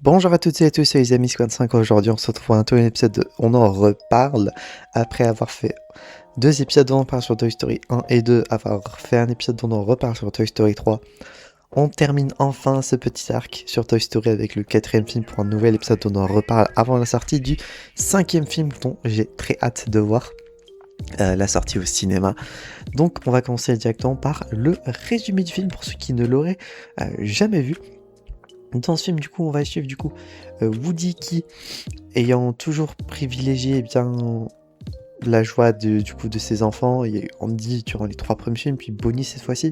Bonjour à toutes et à tous, c'est les amis Squad 5. Aujourd'hui, on se retrouve pour un nouvel épisode de On en reparle. Après avoir fait deux épisodes dont on parle sur Toy Story 1 et 2, avoir fait un épisode dont on reparle sur Toy Story 3, on termine enfin ce petit arc sur Toy Story avec le quatrième film pour un nouvel épisode dont on reparle avant la sortie du cinquième film dont j'ai très hâte de voir la sortie au cinéma. Donc, on va commencer directement par le résumé du film pour ceux qui ne l'auraient jamais vu. Dans ce film, du coup, on va suivre Woody qui, ayant toujours privilégié bien la joie de ses enfants, et on dit durant les 3 premiers films, puis Bonnie cette fois-ci,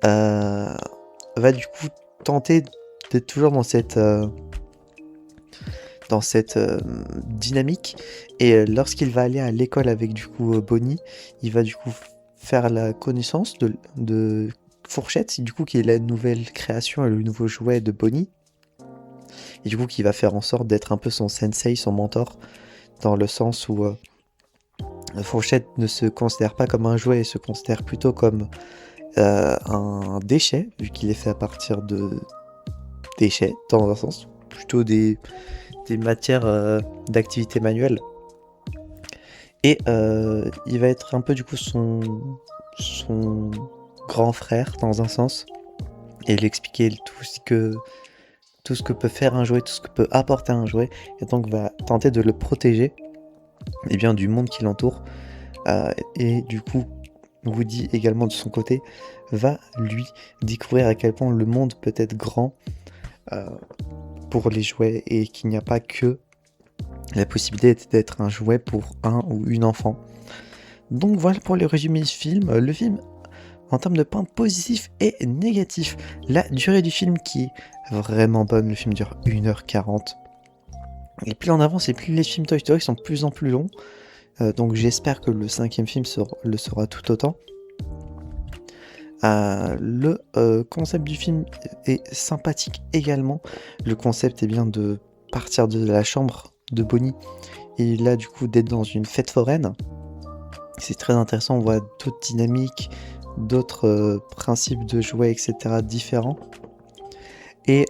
va du coup tenter d'être toujours dans cette dynamique. Et lorsqu'il va aller à l'école avec Bonnie, il va du coup faire la connaissance de Fourchette, du coup qui est la nouvelle création et le nouveau jouet de Bonnie. Et du coup qui va faire en sorte d'être un peu son sensei, son mentor, dans le sens où Fourchette ne se considère pas comme un jouet, il se considère plutôt comme un déchet, vu qu'il est fait à partir de déchets, dans un sens, plutôt des matières d'activité manuelle. Et il va être un peu du coup son grand frère, dans un sens, et lui expliquer tout ce que peut faire un jouet, tout ce que peut apporter un jouet, et donc va tenter de le protéger du monde qui l'entoure. Et du coup, Woody également de son côté va lui découvrir à quel point le monde peut être grand pour les jouets et qu'il n'y a pas que la possibilité d'être un jouet pour un ou une enfant. Donc voilà pour le résumé du film. Le film, en termes de points positifs et négatifs, la durée du film qui est vraiment bonne, le film dure 1h40. Et plus on avance et plus les films Toy Story sont de plus en plus longs. Donc j'espère que le cinquième film le sera tout autant. Le concept du film est sympathique également. Le concept est bien de partir de la chambre de Bonnie et là du coup d'être dans une fête foraine. C'est très intéressant, on voit d'autres dynamiques, d'autres principes de jouets, etc. différents. Et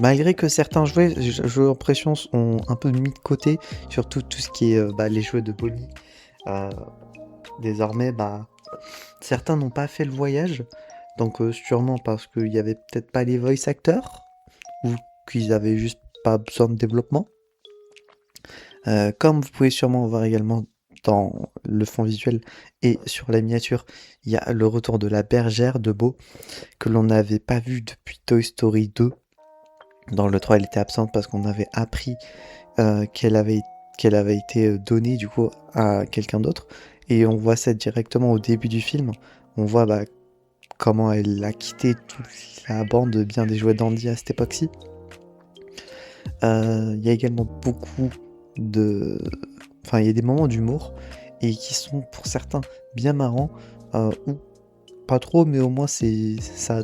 malgré que certains jouets, j'ai l'impression, sont un peu mis de côté, surtout tout ce qui est les jouets de Bonnie. Désormais, certains n'ont pas fait le voyage, donc sûrement parce qu'il n'y avait peut-être pas les voice actors, ou qu'ils avaient juste pas besoin de développement. Comme vous pouvez sûrement voir également dans le fond visuel et sur la miniature, il y a le retour de la bergère de Bo, que l'on n'avait pas vu depuis Toy Story 2. Dans le 3, elle était absente parce qu'on avait appris qu'elle avait été donnée du coup à quelqu'un d'autre. Et on voit ça directement au début du film. On voit comment elle a quitté toute la bande bien des jouets d'Andy à cette époque-ci. Il y a également beaucoup de... Enfin, il y a des moments d'humour et qui sont pour certains bien marrants ou pas trop, mais au moins ça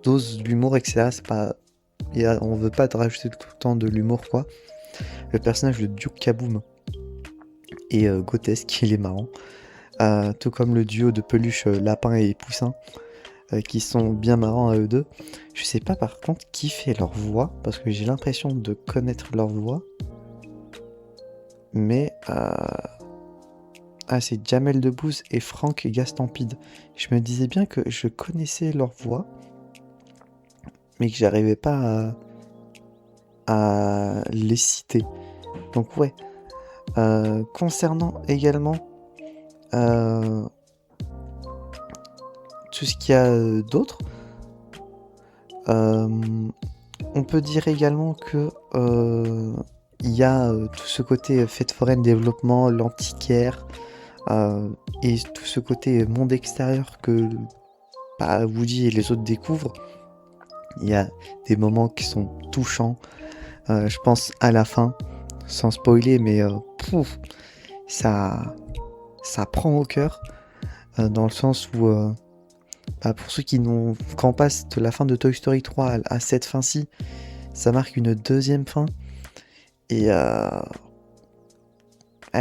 dose l'humour, etc. C'est pas... on veut pas te rajouter tout le temps de l'humour, quoi. Le personnage de Duke Kaboom est grotesque, il est marrant. Tout comme le duo de peluche lapin et poussin, qui sont bien marrants à eux deux. Je sais pas par contre qui fait leur voix, parce que j'ai l'impression de connaître leur voix. Mais c'est Jamel Debbouze et Franck Gastampide. Je me disais bien que je connaissais leur voix, mais que j'arrivais pas à les citer. Donc ouais. Concernant également tout ce qu'il y a d'autre, on peut dire également que il y a tout ce côté fête foraine, développement, l'antiquaire, et tout ce côté monde extérieur que Woody et les autres découvrent. Il y a des moments qui sont touchants. Je pense à la fin, sans spoiler, mais ça prend au cœur, dans le sens où pour ceux quand on passe de la fin de Toy Story 3 à cette fin-ci, ça marque une deuxième fin. Et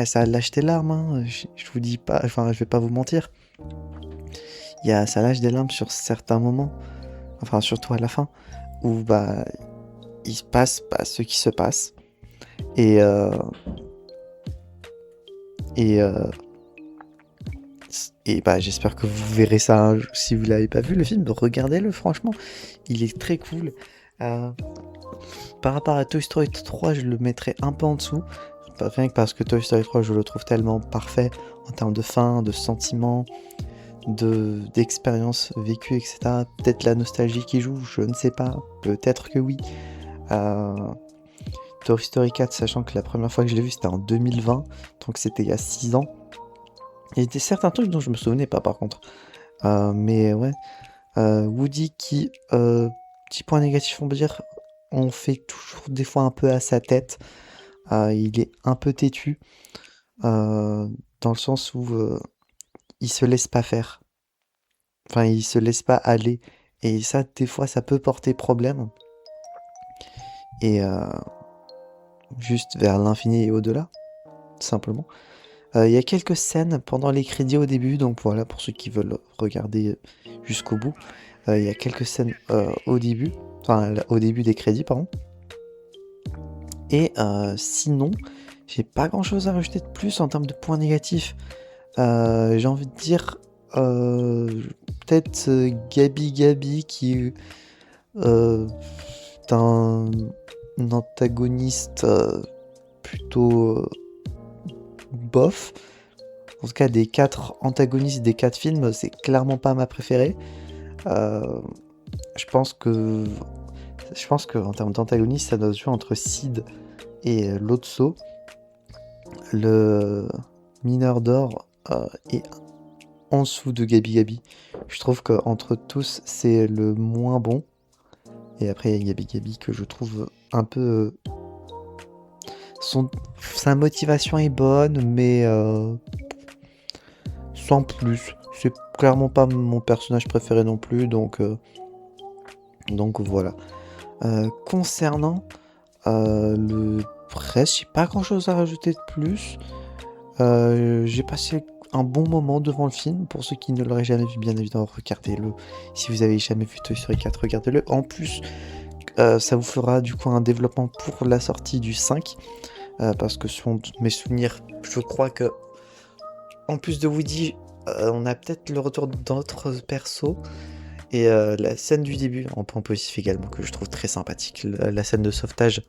ça lâche des larmes, hein. Je vous dis pas, enfin je vais pas vous mentir. Ça lâche des larmes sur certains moments. enfin surtout à la fin, où bah il se passe ce qui se passe. Et, euh, et, euh, et bah j'espère que vous verrez ça si vous l'avez pas vu le film, regardez-le franchement, il est très cool. Euh, Par rapport à Toy Story 3, je le mettrais un peu en dessous. Rien que parce que Toy Story 3, je le trouve tellement parfait en termes de fin, de sentiments, d'expériences vécues, etc. Peut-être la nostalgie qui joue, je ne sais pas. Peut-être que oui. Euh, Toy Story 4, sachant que la première fois que je l'ai vu, c'était en 2020, donc c'était il y a 6 ans. Il y a certains trucs dont je me souvenais pas par contre. Mais ouais, Woody qui, petit point négatif, on peut dire, on fait toujours des fois un peu à sa tête. Il est un peu têtu, dans le sens où il se laisse pas faire. Enfin, il se laisse pas aller. Et ça, des fois, ça peut porter problème. Et juste vers l'infini et au-delà, tout simplement. Il y a quelques scènes pendant les crédits au début, donc voilà, pour ceux qui veulent regarder jusqu'au bout. Il y a quelques scènes au début, enfin au début des crédits, pardon. Et sinon, j'ai pas grand-chose à rajouter de plus en termes de points négatifs. J'ai envie de dire peut-être Gabi Gabi qui est un antagoniste plutôt bof. En tout cas, des 4 antagonistes des 4 films, c'est clairement pas ma préférée. Euh, je pense que en termes d'antagoniste, ça doit se jouer entre Sid et Lotso. Le mineur d'or est en dessous de Gabi Gabi. Je trouve qu'entre tous, c'est le moins bon. Et après, il y a Gabi Gabi que je trouve un peu... sa motivation est bonne, mais sans plus. C'est clairement pas mon personnage préféré non plus, donc voilà. Concernant le reste, j'ai pas grand chose à rajouter de plus. J'ai passé un bon moment devant le film. Pour ceux qui ne l'auraient jamais vu, bien évidemment, regardez-le. Si vous avez jamais vu Toy Story 4, regardez-le. En plus, ça vous fera du coup un développement pour la sortie du 5. Parce que selon mes souvenirs, je crois que en plus de Woody, on a peut-être le retour d'autres persos. Et la scène du début, en point positif également, que je trouve très sympathique. La scène de sauvetage.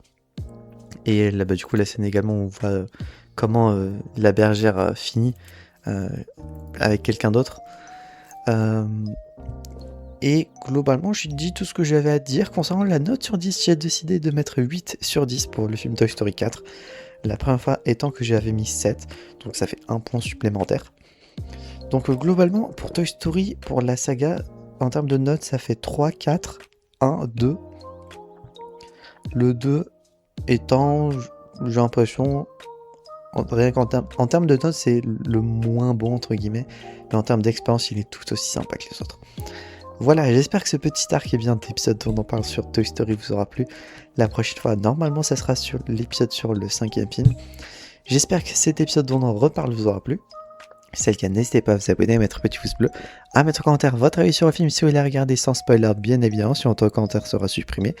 Et là, bah, du coup, la scène également où on voit comment la bergère finit avec quelqu'un d'autre. Et globalement, j'ai dit tout ce que j'avais à dire. Concernant la note sur 10, j'ai décidé de mettre 8 sur 10 pour le film Toy Story 4. La première fois étant que j'avais mis 7, donc ça fait un point supplémentaire. Donc globalement, pour Toy Story, pour la saga, en termes de notes, ça fait 3, 4, 1, 2. Le 2 étant, j'ai l'impression, rien qu'en termes de notes, c'est le moins bon, entre guillemets. Mais en termes d'expérience, il est tout aussi sympa que les autres. Voilà, j'espère que ce petit arc et bien d'épisode dont on parle sur Toy Story vous aura plu. La prochaine fois, normalement, ça sera sur l'épisode sur le 5e film. J'espère que cet épisode dont on reparle vous aura plu. Si c'est le cas, n'hésitez pas à vous abonner, à mettre un petit pouce bleu, à mettre en commentaire votre avis sur le film si vous l'avez regardé sans spoiler, bien évidemment, si votre commentaire sera supprimé.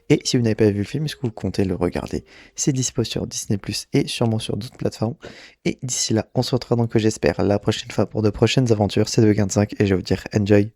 Et si vous n'avez pas vu le film, est-ce que vous comptez le regarder? C'est dispo sur Disney+, et sûrement sur d'autres plateformes. Et d'ici là, on se retrouvera donc, j'espère, la prochaine fois pour de prochaines aventures. C'est de 25 et je vais vous dire enjoy!